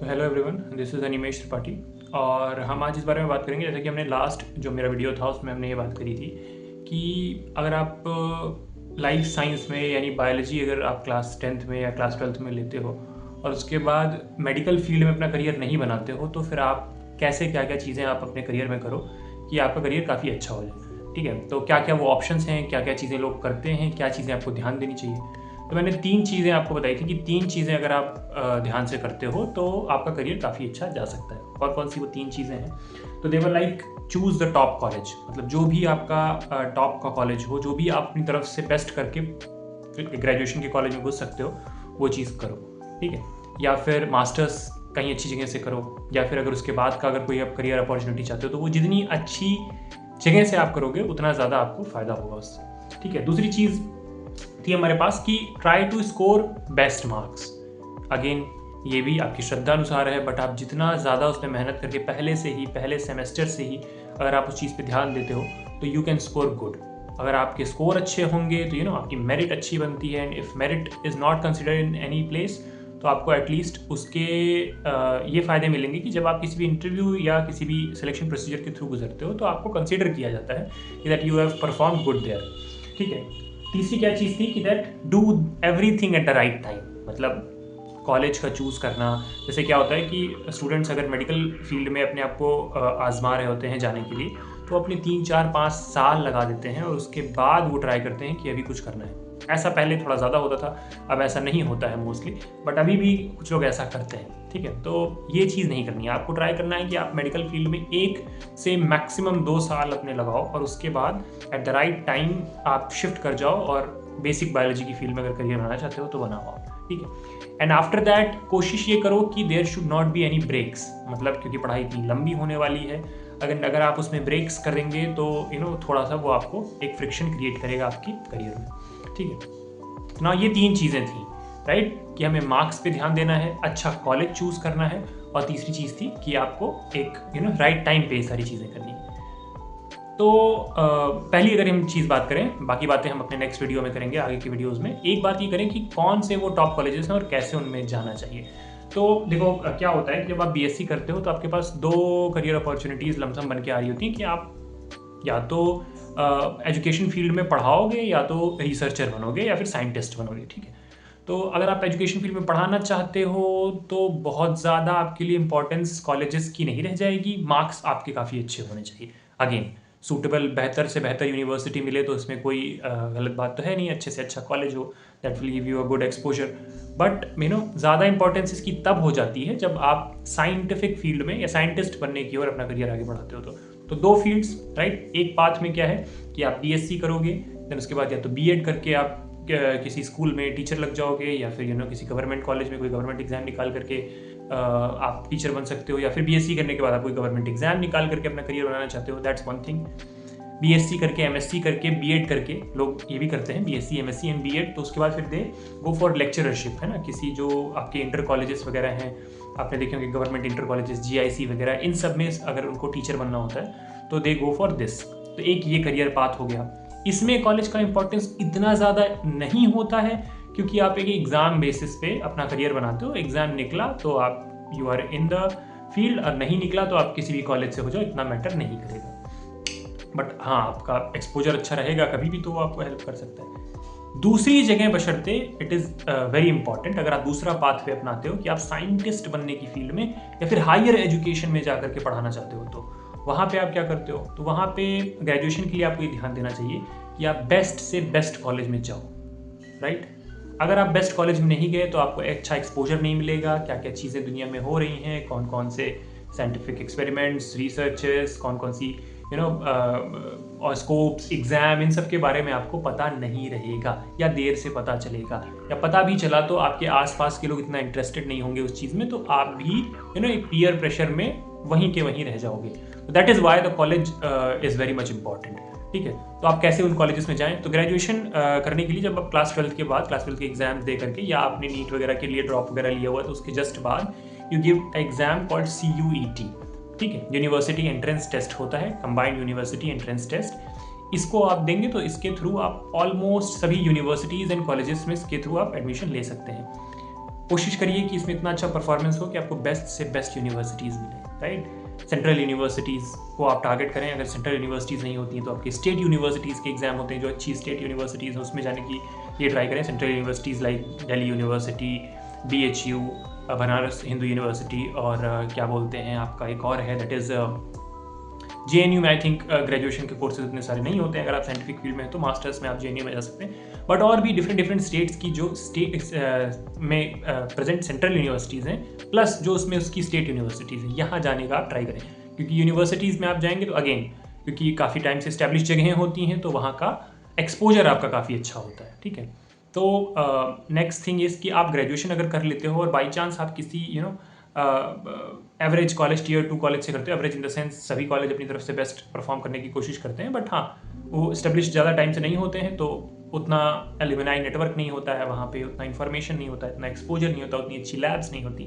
तो hello everyone, this is Animesh Tripathi और हम आज इस बारे में बात करेंगे। जैसे कि हमने लास्ट जो मेरा वीडियो था उसमें हमने ये बात करी थी कि अगर आप लाइफ साइंस में यानी बायोलॉजी अगर आप क्लास 10th में या क्लास 12th में लेते हो और उसके बाद मेडिकल फील्ड में अपना करियर नहीं बनाते हो, तो फिर आप कैसे क्या क्या चीज़ें आप अपने करियर में करो कि आपका करियर काफ़ी अच्छा हो जाए। ठीक है, तो क्या क्या वो ऑप्शंस हैं, क्या क्या चीज़ें लोग करते हैं, क्या चीज़ें आपको ध्यान देनी चाहिए। तो मैंने 3 चीज़ें आपको बताई थी कि 3 चीज़ें अगर आप ध्यान से करते हो तो आपका करियर काफ़ी अच्छा जा सकता है। और कौन सी वो 3 चीज़ें हैं? तो they were like choose the top college, मतलब जो भी आपका टॉप का कॉलेज हो, जो भी आप अपनी तरफ से बेस्ट करके ग्रेजुएशन के कॉलेज में घुस सकते हो, वो चीज़ करो। ठीक है, या फिर मास्टर्स कहीं अच्छी जगह से करो, या फिर अगर उसके बाद का अगर कोई आप करियर अपॉर्चुनिटी चाहते हो तो वो जितनी अच्छी जगह से आप करोगे उतना ज़्यादा आपको फ़ायदा होगा उससे। ठीक है, दूसरी चीज़ थी हमारे पास कि try to score best marks. Again ये भी आपकी श्रद्धा अनुसार है, बट आप जितना ज़्यादा उसमें मेहनत करके पहले सेमेस्टर से ही अगर आप उस चीज़ पे ध्यान देते हो तो यू कैन स्कोर गुड। अगर आपके स्कोर अच्छे होंगे तो आपकी मेरिट अच्छी बनती है, and if merit is not considered in any place तो आपको एटलीस्ट उसके ये फ़ायदे मिलेंगे कि जब आप किसी भी इंटरव्यू या किसी भी सिलेक्शन प्रोसीजर के थ्रू गुजरते हो तो आपको कंसिडर किया जाता है कि that you have perform good there. ठीक है, तीसरी क्या चीज़ थी कि that do everything at the right time. मतलब कॉलेज का चूज़ करना, जैसे क्या होता है कि स्टूडेंट्स अगर मेडिकल फील्ड में अपने आप को आजमा रहे होते हैं जाने के लिए, तो अपने 3 4 5 साल लगा देते हैं और उसके बाद वो ट्राई करते हैं कि अभी कुछ करना है। ऐसा पहले थोड़ा ज़्यादा होता था, अब ऐसा नहीं होता है मोस्टली, बट अभी भी कुछ लोग ऐसा करते हैं। ठीक है, तो ये चीज़ नहीं करनी है। आपको ट्राई करना है कि आप मेडिकल फील्ड में 1 से मैक्सिमम 2 साल अपने लगाओ और उसके बाद एट द राइट टाइम आप शिफ्ट कर जाओ और बेसिक बायोलॉजी की फील्ड में अगर करियर बनाना चाहते हो तो बनाओ आप। ठीक है, एंड आफ्टर दैट कोशिश ये करो कि there should not be any breaks. मतलब क्योंकि पढ़ाई इतनी लंबी होने वाली है, अगर आप उसमें ब्रेक्स करेंगे तो थोड़ा सा वो आपको एक फ्रिक्शन क्रिएट करेगा आपकी करियर में। ठीक है, ना ये 3 चीज़ें थी, राइट, कि हमें मार्क्स पे ध्यान देना है, अच्छा कॉलेज चूज़ करना है, और तीसरी चीज़ थी कि आपको एक राइट टाइम पे सारी चीज़ें करनी है। तो पहली अगर हम चीज़ बात करें, बाकी बातें हम अपने नेक्स्ट वीडियो में करेंगे, आगे की वीडियोस में। एक बात ये करें कि कौन से वो टॉप कॉलेजेस हैं और कैसे उनमें जाना चाहिए। तो देखो क्या होता है कि जब आप बीएससी करते हो तो आपके पास 2 करियर अपॉर्चुनिटीज़ लमसम बन के आ रही होती हैं कि आप या तो एजुकेशन फील्ड में पढ़ाओगे, या तो रिसर्चर बनोगे, या फिर साइंटिस्ट बनोगे। ठीक है, तो अगर आप एजुकेशन फील्ड में पढ़ाना चाहते हो तो बहुत ज़्यादा आपके लिए इंपॉर्टेंस कॉलेजेस की नहीं रह जाएगी, मार्क्स आपके काफ़ी अच्छे होने चाहिए। अगेन सूटेबल बेहतर से बेहतर यूनिवर्सिटी मिले तो इसमें कोई गलत बात तो है नहीं, अच्छे से अच्छा कॉलेज हो that will give you a good exposure. But ज़्यादा इंपॉर्टेंस इसकी तब हो जाती है जब आप साइंटिफिक फील्ड में या साइंटिस्ट बनने की ओर अपना करियर आगे बढ़ाते हो। तो 2 फील्ड्स, राइट। एक पाथ में क्या है कि आप बीएससी करोगे, देन उसके बाद या तो बीएड करके आप किसी स्कूल में टीचर लग जाओगे, या फिर किसी गवर्नमेंट कॉलेज में कोई गवर्नमेंट एग्जाम निकाल करके आप टीचर बन सकते हो, या फिर बीएससी करने के बाद आप कोई गवर्नमेंट एग्जाम निकाल करके अपना करियर बनाना चाहते हो, दैट्स वन थिंग। बीएससी करके, एमएससी करके, बीएड करके लोग ये भी करते हैं, बीएससी एमएससी एंड बीएड। तो उसके बाद फिर दे गो फॉर लेक्चरशिप, है ना, किसी जो आपके इंटर कॉलेजेस वगैरह हैं, आपने देखे होंगे गवर्नमेंट इंटर कॉलेजेस, जीआईसी वगैरह, इन सब में अगर उनको टीचर बनना होता है तो दे गो फॉर दिस। तो एक ये करियर पाथ हो गया। इसमें कॉलेज का इंपॉर्टेंस इतना ज़्यादा नहीं होता है क्योंकि आप एक एग्ज़ाम बेसिस पे अपना करियर बनाते हो। एग्ज़ाम निकला तो आप you are in the field, और नहीं निकला तो आप किसी भी कॉलेज से हो जाओ, इतना मैटर नहीं करेगा। बट हाँ, आपका एक्सपोजर अच्छा रहेगा कभी भी तो वो आपको हेल्प कर सकता है। दूसरी जगह बशर्ते इट इज़ वेरी इंपॉर्टेंट, अगर आप दूसरा पाथ वे अपनाते हो कि आप साइंटिस्ट बनने की फील्ड में या फिर हायर एजुकेशन में जाकर के पढ़ाना चाहते हो, तो वहाँ पे आप क्या करते हो, तो वहाँ पे ग्रेजुएशन के लिए आपको ये ध्यान देना चाहिए कि आप बेस्ट से बेस्ट कॉलेज में जाओ, राइट। अगर आप बेस्ट कॉलेज में नहीं गए तो आपको अच्छा एक्सपोजर नहीं मिलेगा, क्या क्या चीज़ें दुनिया में हो रही हैं, कौन कौन से साइंटिफिक एक्सपेरिमेंट्स, रिसर्चेस, कौन कौन सी और स्कोप्स, एग्जाम, इन सब के बारे में आपको पता नहीं रहेगा, या देर से पता चलेगा, या पता भी चला तो आपके आसपास के लोग इतना इंटरेस्टेड नहीं होंगे उस चीज़ में, तो आप भी एक पीयर प्रेशर में वहीं के वहीं रह जाओगे। That is why the college is very much important. ठीक है, तो आप कैसे उन कॉलेजेस में जाएं, तो ग्रेजुएशन करने के लिए जब आप क्लास 12 के बाद, क्लास 12 के एग्जाम दे करके, या आपने नीट वगैरह के लिए ड्रॉप वगैरह लिया हुआ है तो उसके जस्ट बाद you give exam called CUET। ठीक है, यूनिवर्सिटी एंट्रेंस टेस्ट होता है, कंबाइंड यूनिवर्सिटी एंट्रेंस टेस्ट। इसको आप देंगे तो इसके थ्रू आप ऑलमोस्ट सभी यूनिवर्सिटीज़ एंड कॉलेजेस में इसके थ्रू आप एडमिशन ले सकते हैं। कोशिश करिए कि इसमें इतना अच्छा परफॉर्मेंस हो कि आपको बेस्ट से बेस्ट यूनिवर्सिटीज़ मिले, राइट। सेंट्रल यूनिवर्सिटीज़ को आप टारगेट करें। अगर सेंट्रल यूनिवर्सिटीज़ नहीं होती हैं तो आपके स्टेट यूनिवर्सिटीज़ के एग्जाम होते हैं, जो अच्छी स्टेट यूनिवर्सिटीज़ हैं उसमें जाने की ये ट्राई करें। Central universities like Delhi university, BHU, Banaras Hindu university, और क्या बोलते हैं आपका एक और है दैट इज़ JNU में। आई थिंक ग्रेजुएशन के कोर्सेज इतने सारे नहीं होते हैं। अगर आप साइंटिफिक फील्ड में हैं तो मास्टर्स में आप JNU में जा सकते हैं। बट और भी डिफरेंट स्टेट्स की जो स्टेट में प्रेजेंट सेंट्रल यूनिवर्सिटीज़ हैं, प्लस जो उसमें उसकी स्टेट यूनिवर्सिटीज़ हैं, यहाँ जाने का आप ट्राई करें। क्योंकि यूनिवर्सिटीज़ में आप जाएंगे तो अगेन, क्योंकि काफ़ी टाइम से इस्टेब्लिश जगहें होती हैं, तो वहाँ का एक्सपोजर आपका काफ़ी अच्छा होता है, ठीक है। तो नेक्स्ट थिंग इज़ कि आप ग्रेजुएशन अगर कर लेते हो और बाई चांस आप किसी एवरेज कॉलेज, Tier 2 कॉलेज से करते हो, एवरेज इन द सेंस सभी कॉलेज अपनी तरफ से बेस्ट परफॉर्म करने की कोशिश करते हैं, बट हाँ वो इस्टेब्लिश ज़्यादा टाइम से नहीं होते हैं, तो उतना एलुमनाई नेटवर्क नहीं होता है वहाँ पे, उतना इन्फॉर्मेशन नहीं होता है, इतना एक्सपोजर नहीं होता, उतनी अच्छी लैब्स नहीं होती।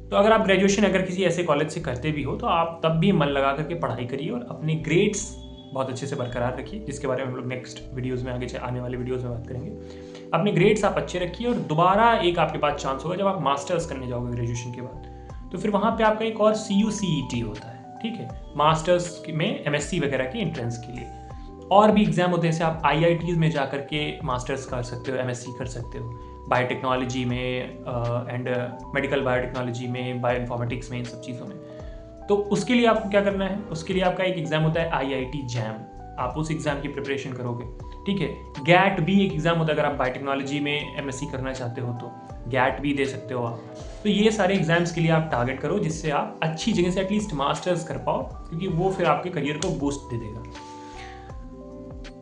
तो अगर आप ग्रेजुएशन अगर किसी ऐसे कॉलेज से करते भी हो तो आप तब भी मन लगा करके पढ़ाई करिए और अपने ग्रेड्स बहुत अच्छे से बरकरार रखिए, जिसके बारे में हम लोग नेक्स्ट वीडियोज़ में आगे आने वाले वीडियोज़ में बात करेंगे। अपने ग्रेड्स आप अच्छे रखिए और दोबारा एक आपके पास चांस होगा जब आप मास्टर्स करने जाओगे ग्रेजुएशन के बाद, तो फिर वहाँ पे आपका एक और CUCET होता है, ठीक है, मास्टर्स में MSc वगैरह के एंट्रेंस के लिए। और भी एग्जाम होते हैं, जैसे आप IITs में जा करके मास्टर्स कर सकते हो, MSc कर सकते हो, बायोटेक्नोलॉजी में एंड मेडिकल बायोटेक्नोलॉजी में, बायोइन्फॉर्मेटिक्स में, इन सब चीज़ों में। तो उसके लिए आपको क्या करना है, उसके लिए आपका एक एग्ज़ाम होता है IIT JAM, आप उस एग्ज़ाम की प्रिपरेशन करोगे, ठीक है। GAT भी एक एग्ज़ाम होता है, अगर आप बायोटेक्नोलॉजी में MSc करना चाहते हो तो GAT भी दे सकते हो आप। तो ये सारे एग्जाम्स के लिए आप टारगेट करो, जिससे आप अच्छी जगह से एटलीस्ट मास्टर्स कर पाओ, क्योंकि वो फिर आपके करियर को बूस्ट दे देगा।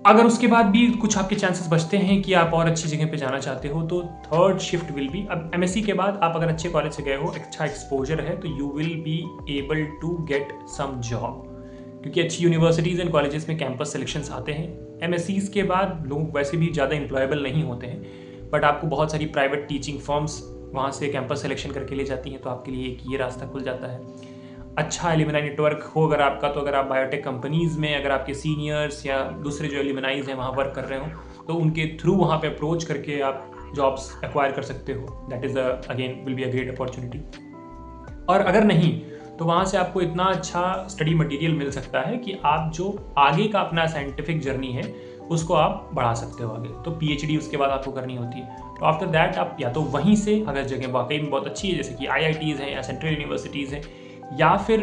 अगर उसके बाद भी कुछ आपके चांसेस बचते हैं कि आप और अच्छी जगह पे जाना चाहते हो, तो थर्ड शिफ्ट विल बी, अब MSc के बाद आप अगर अच्छे कॉलेज से गए हो, अच्छा एक्सपोजर है, तो you will be able to get some job, क्योंकि अच्छी यूनिवर्सिटीज़ एंड कॉलेजेस में कैंपस सिलेक्शंस आते हैं। MScs के बाद लोग वैसे भी ज़्यादा एम्प्लॉयबल नहीं होते हैं, बट आपको बहुत सारी प्राइवेट टीचिंग फर्म्स वहाँ से कैंपस सिलेक्शन करके ले जाती हैं, तो आपके लिए एक ये रास्ता खुल जाता है। अच्छा एलुमनाई नेटवर्क हो अगर आपका, तो अगर आप बायोटेक कंपनीज़ में, अगर आपके सीनियर्स या दूसरे जो एलुमनाइज हैं वहाँ वर्क कर रहे हो, तो उनके थ्रू वहाँ पे अप्रोच करके आप जॉब्स एक्वायर कर सकते हो। That is again will be a great opportunity. और अगर नहीं, तो वहाँ से आपको इतना अच्छा स्टडी मटेरियल मिल सकता है कि आप जो आगे का अपना साइंटिफिक जर्नी है उसको आप बढ़ा सकते हो आगे। तो PhD उसके बाद आपको करनी होती है। तो आफ्टर दैट आप या तो वहीं से, अगर जगह वाकई में बहुत अच्छी है, जैसे कि IITs हैं या सेंट्रल यूनिवर्सिटीज़ हैं, या फिर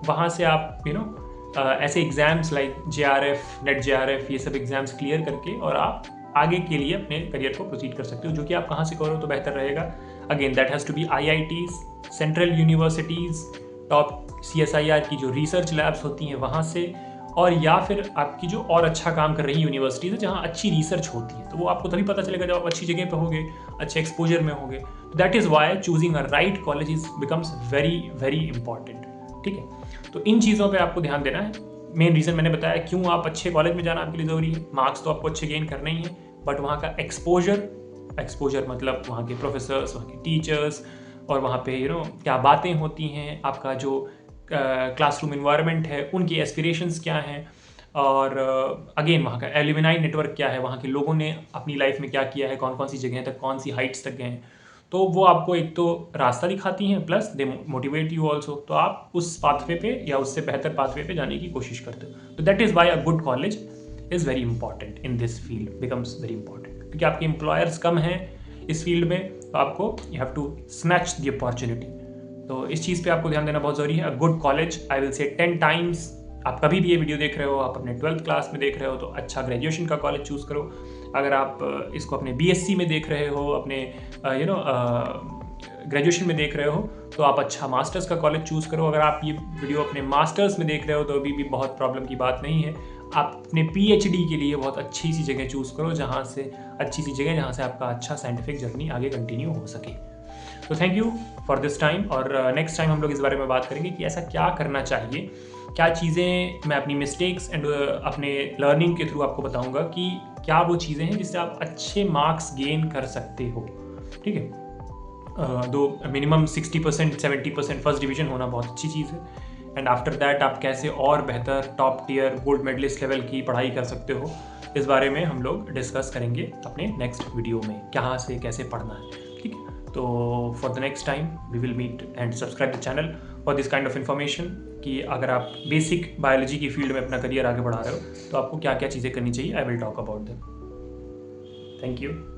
वहाँ से आप ऐसे exams like JRF, net JRF, ये सब एग्ज़ाम्स क्लियर करके और आप आगे के लिए अपने करियर को प्रोसीड कर सकते हो, जो कि आप कहाँ से करो तो बेहतर रहेगा। Again that has to be IITs, central universities, top CSIR की जो रिसर्च लैब्स होती हैं वहाँ से, और या फिर आपकी जो और अच्छा काम कर रही यूनिवर्सिटीज़ है जहाँ अच्छी रिसर्च होती है, तो वो आपको तभी पता चलेगा जब आप अच्छी जगह पे होगे, अच्छे एक्सपोजर में होगे। तो that is why choosing a right college is becomes very very important, ठीक है। तो इन चीज़ों पे आपको ध्यान देना है। मेन रीज़न मैंने बताया क्यों आप अच्छे कॉलेज में जाना आपके लिए ज़रूरी है। मार्क्स तो आपको अच्छे गेन करने ही है, बट वहाँ का एक्सपोजर मतलब वहाँ के प्रोफेसर्स, वहाँ के टीचर्स, और वहाँ पे क्या बातें होती हैं, आपका जो क्लासरूम इन्वायरमेंट है, उनकी एस्पिरेशंस क्या हैं, और अगेन वहाँ का एलुमनाई नेटवर्क क्या है, वहाँ के लोगों ने अपनी लाइफ में क्या किया है, कौन कौन सी जगह तक, कौन सी हाइट्स तक गए हैं, तो वो आपको एक तो रास्ता दिखाती हैं, plus they motivate you also. तो आप उस पाथवे पे या उससे बेहतर पाथवे पे जाने की कोशिश करते हो। तो that is why a good college is very important in this field, becomes very important, क्योंकि आपके एम्प्लॉयर्स कम हैं इस फील्ड में, तो आपको you have to snatch the opportunity. तो इस चीज़ पे आपको ध्यान देना बहुत ज़रूरी है। A good college, I will say 10 times, आप कभी भी ये वीडियो देख रहे हो, आप अपने 12th क्लास में देख रहे हो, तो अच्छा ग्रेजुएशन का कॉलेज चूज़ करो। अगर आप इसको अपने BSc में देख रहे हो, अपने ग्रेजुएशन में देख रहे हो, तो आप अच्छा मास्टर्स का कॉलेज चूज़ करो। अगर आप ये वीडियो अपने मास्टर्स में देख रहे हो तो अभी भी बहुत प्रॉब्लम की बात नहीं है। आप अपने PhD के लिए बहुत अच्छी सी जगह चूज़ करो, जहाँ से आपका अच्छा साइंटिफिक जर्नी आगे कंटिन्यू हो सके। तो thank you for this time, और नेक्स्ट टाइम हम लोग इस बारे में बात करेंगे कि ऐसा क्या करना चाहिए, क्या चीज़ें मैं अपनी मिस्टेक्स एंड अपने लर्निंग के थ्रू आपको बताऊंगा कि क्या वो चीज़ें हैं जिससे आप अच्छे मार्क्स गेन कर सकते हो, ठीक है। दो मिनिमम 60% 70% फर्स्ट डिवीज़न होना बहुत अच्छी चीज़ है, एंड आफ्टर दैट आप कैसे और बेहतर top tier gold medalist level की पढ़ाई कर सकते हो, इस बारे में हम लोग डिस्कस करेंगे अपने नेक्स्ट वीडियो में, कहाँ से कैसे पढ़ना है, ठीक है। तो for the next time we will meet and subscribe the channel for this kind of information कि अगर आप बेसिक बायोलॉजी की फील्ड में अपना करियर आगे बढ़ा रहे हो तो आपको क्या क्या चीज़ें करनी चाहिए। I will talk about them. Thank you.